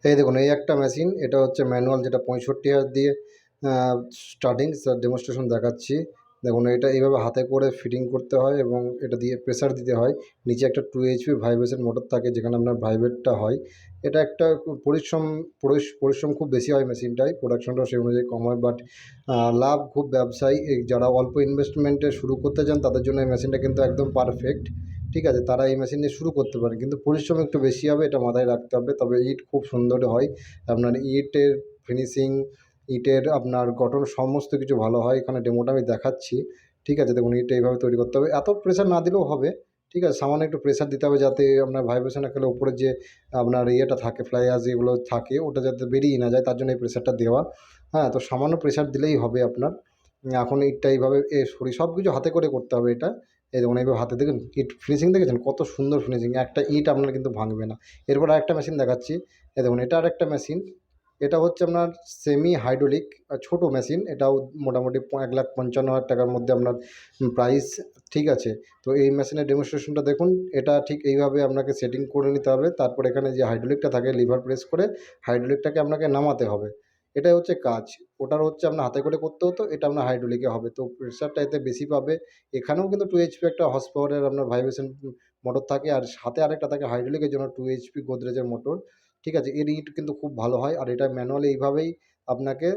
এই দেখুন এই একটা মেশিন, এটা হচ্ছে ম্যানুয়াল, যেটা 65,000 দিয়ে স্টার্টিং ডেমনস্ট্রেশন দেখাচ্ছি। দেখুন এটা এইভাবে হাতে করে ফিটিং করতে হয় এবং এটা দিয়ে প্রেসার দিতে হয়। নিচে একটা 2 এইচপি ভাইব্রেশন মোটর থাকে যেখানে আপনার ভাইব্রেটটা হয়। এটা একটা পরিশ্রম পরিশ্রম খুব বেশি হয় মেশিনটায়, প্রোডাকশনটাও সেই অনুযায়ী কম হয়, বাট লাভ খুব ব্যবসায়ী। এই যারা অল্প ইনভেস্টমেন্টে শুরু করতে চান তাদের জন্য এই মেশিনটা কিন্তু একদম পারফেক্ট। ঠিক আছে, তারা এই মেশিন দিয়ে শুরু করতে পারে, কিন্তু পরিশ্রম একটু বেশি হবে, এটা মাথায় রাখতে হবে। তবে ইট খুব সুন্দর হয়, আপনার ইটের ফিনিশিং, ইটের আপনার গঠন সমস্ত কিছু ভালো হয়। এখানে ডেমোটা আমি দেখাচ্ছি। ঠিক আছে, দেখুন ইট এইভাবে তৈরি করতে হবে, এত প্রেশার না দিলেও হবে। ঠিক আছে, সামান্য একটু প্রেশার দিতে হবে যাতে আপনার ভাইব্রেশনে খেলে উপরে যে আপনার ইয়েটা থাকে, ফ্লাইয়ার্স যেগুলো থাকে ওটা যাতে বেরিয়ে না যায়, তার জন্য এই প্রেশারটা দেওয়া। হ্যাঁ, তো সামান্য প্রেশার দিলেই হবে আপনার। এখন ইটটা এইভাবে সব কিছু হাতে করে করতে হবে এটা। এই দেখুন এইভাবে হাতে দেখুন ইট ফিনিশিং দেখেছেন কত সুন্দর ফিনিশিং, একটা ইট আপনার কিন্তু ভাঙবে না। এরপর আরেকটা মেশিন দেখাচ্ছি। এই দেখুন এটা আরেকটা মেশিন, এটা হচ্ছে আপনার সেমি হাইড্রোলিক ছোট মেশিন। এটাও মোটামুটি 1,55,000 টাকার মধ্যে আপনার প্রাইস। ঠিক আছে, তো এই মেশিনের ডেমনস্ট্রেশনটা দেখুন। এটা ঠিক এইভাবে আপনাকে সেটিং করে নিতে হবে, তারপর এখানে যে হাইড্রোলিকটা থাকে লিভার প্রেস করে হাইড্রোলিকটাকে আপনাকে নামাতে হবে। এটাই হচ্ছে কাজ। ওটার হচ্ছে আপনার হাতে করে করতে হতো, এটা আপনার হাইড্রোলিকে হবে, তো প্রেশারটা এতে বেশি পাবে। এখানেও কিন্তু 2 এইচপি একটা হর্স পাওয়ারের আপনার ভাইব্রেশন মোটর থাকে, আর সাথে আরেকটা থাকে হাইড্রোলিকের জন্য 2 এইচপি গোদরেজের মোটর। ঠিক আছে, এর ইট কিন্তু খুব ভালো হয়, আর এটা ম্যানুয়ালি এইভাবেই আপনাকে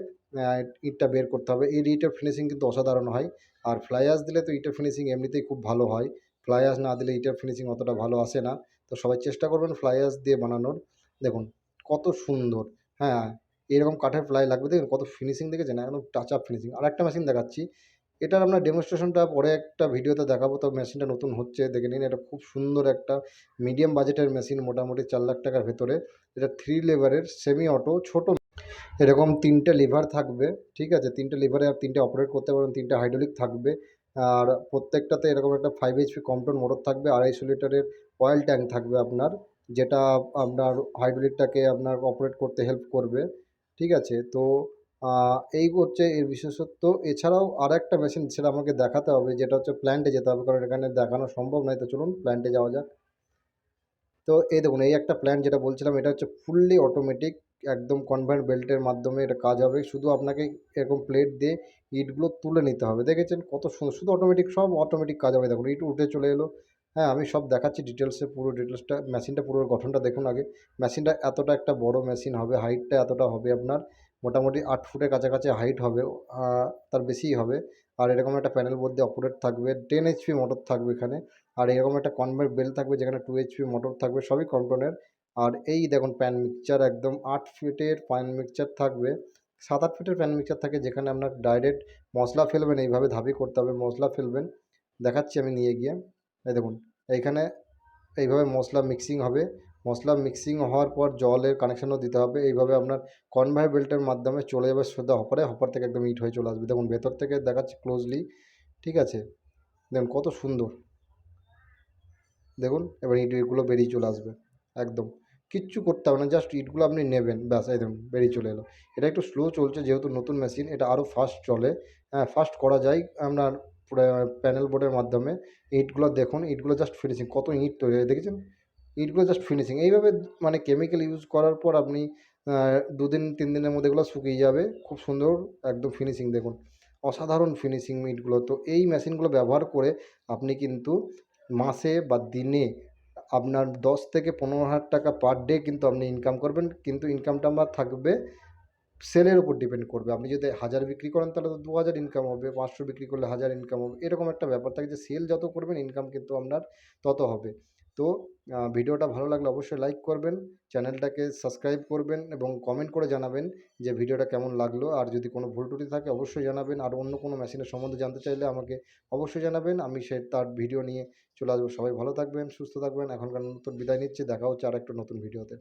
ইটটা বের করতে হবে। এর ইটের ফিনিশিং কিন্তু অসাধারণ হয়। আর ফ্লাই অ্যাশ দিলে তো ইটের ফিনিশিং এমনিতেই খুব ভালো হয়, ফ্লাই অ্যাশ না দিলে ইটের ফিনিশিং অতটা ভালো আসে না। তো সবাই চেষ্টা করবেন ফ্লাই অ্যাশ দিয়ে বানানোর। দেখুন কত সুন্দর। হ্যাঁ, এরকম কাঠের ফ্লাই লাগবে, দেখুন কত ফিনিশিং দেখেছেন, একদম টাচ আপ ফিনিশিং। আর একটা মেশিন দেখাচ্ছি, এটার আপনার ডেমনস্ট্রেশনটা পরে একটা ভিডিওতে দেখাবো। তো মেশিনটা নতুন হচ্ছে, দেখে নিন। এটা খুব সুন্দর একটা মিডিয়াম বাজেটের মেশিন, মোটামুটি 4 লাখ টাকার ভেতরে। এটা 3 লেভারের সেমি অটো ছোট, এরকম 3টে লিভার থাকবে। ঠিক আছে, 3টে লিভারে আর 3টে অপারেট করতে পারবেন, 3টে হাইড্রোলিক থাকবে। আর প্রত্যেকটাতে এরকম একটা 5 এইচপি কম্পটন মোটর থাকবে, 250 লিটারের অয়েল ট্যাঙ্ক থাকবে আপনার, যেটা আপনার হাইড্রোলিকটাকে আপনার অপারেট করতে হেল্প করবে। ঠিক আছে, তো এই হচ্ছে এর বিশেষত্ব। এছাড়াও আর একটা মেশিন সেটা আমাকে দেখাতে হবে, যেটা হচ্ছে প্ল্যান্টে যেতে হবে, কারণ এখানে দেখানো সম্ভব নয়। তো চলুন প্ল্যান্টে যাওয়া যাক। তো এই দেখুন এই একটা প্ল্যান যেটা বলছিলাম, এটা হচ্ছে ফুললি অটোমেটিক, একদম কনভেয়ার বেল্টের মাধ্যমে এটা কাজ হবে। শুধু আপনাকে এরকম প্লেট দিয়ে ইটগুলো তুলে নিতে হবে। দেখেছেন কত সুন্দর, শুধু অটোমেটিক, সব অটোমেটিক কাজ হবে। দেখুন ইট উঠে চলে এলো। হ্যাঁ, আমি সব দেখাচ্ছি ডিটেলসে, পুরো ডিটেলসটা। মেশিনটা পুরো গঠনটা দেখুন আগে। মেশিনটা এতটা একটা বড় মেশিন হবে, হাইটটা এতটা হবে আপনার, মোটামুটি 8 ফুটের কাছাকাছি হাইট হবে, তার বেশিই হবে। আর এরকম একটা প্যানেল বোর্ড দিয়ে অপারেট থাকবে, 10 এইচপি মোটর থাকবে এখানে। আর এরকম একটা কনভেয়ার বেল্ট থাকবে যেখানে 2 এইচপি মোটর থাকবে, সবই কম্পনের। আর এই দেখুন প্যান মিক্সচার, একদম 8 ফিটের প্যান মিক্সচার থাকবে। 7-8 ফিটের প্যান মিক্সচার থাকে, যেখানে আপনার ডাইরেক্ট মশলা ফেলবেন, এইভাবে ধাপি করতে হবে, মশলা ফেলবেন। দেখাচ্ছি আমি নিয়ে গিয়ে। এই দেখুন এইখানে এইভাবে মশলা মিক্সিং হবে। মশলা মিক্সিং হওয়ার পর জলের কানেকশানও দিতে হবে। এইভাবে আপনার কনভেয়ার বেল্টের মাধ্যমে চলে যাবে সোজা হপারে, হপার থেকে একদম ইট হয়ে চলে আসবে। দেখুন ভেতর থেকে দেখাচ্ছি ক্লোজলি। ঠিক আছে, দেখুন কত সুন্দর। দেখুন এবার ইটগুলো বেরিয়ে চলে আসবে একদম, কিচ্ছু করতে হবে না, জাস্ট ইটগুলো আপনি নেবেন, ব্যাস এই দেখুন বেরিয়ে চলে এলো। এটা একটু স্লো চলছে যেহেতু নতুন মেশিন, এটা আরও ফাস্ট চলে। হ্যাঁ, ফাস্ট করা যায় আপনার পুরো প্যানেল বোর্ডের মাধ্যমে। ইটগুলো দেখুন, ইটগুলো জাস্ট ফিনিশিং, কত ইট তৈরি হয় দেখেছেন, ইটগুলো জাস্ট ফিনিশিং। এইভাবে মানে কেমিক্যাল ইউজ করার পর আপনি 2-3 দিনের মধ্যে এগুলো শুকিয়ে যাবে, খুব সুন্দর একদম ফিনিশিং দেখুন, অসাধারণ ফিনিশিং ইটগুলো। তো এই মেশিনগুলো ব্যবহার করে আপনি কিন্তু মাসে বা দিনে আপনার 10 থেকে 15 হাজার টাকা পার ডে কিন্তু আপনি ইনকাম করবেন। কিন্তু ইনকামটা আমার থাকবে সেলের উপর ডিপেন্ড করবে। আপনি যদি 1000 বিক্রি করেন তাহলে তো 2000 ইনকাম হবে, 500 বিক্রি করলে 1000 ইনকাম হবে, এরকম একটা ব্যাপার থাকে যে সেল যত করবেন ইনকাম কিন্তু আপনার তত হবে। তো ভিডিওটা ভালো লাগলে অবশ্যই লাইক করবেন, চ্যানেলটাকে সাবস্ক্রাইব করবেন এবং কমেন্ট করে জানাবেন যে ভিডিওটা কেমন লাগলো। আর যদি কোনো ভুল ত্রুটি থাকে অবশ্যই জানাবেন, আর অন্য কোনো মেশিনের সম্বন্ধে জানতে চাইলে আমাকে অবশ্যই জানাবেন, আমি তার ভিডিও নিয়ে চলে আসবো। সবাই ভালো থাকবেন, সুস্থ থাকবেন। এখনকার নতুন বিদায় নিচ্ছি, দেখা হচ্ছে আর একটা নতুন ভিডিওতে।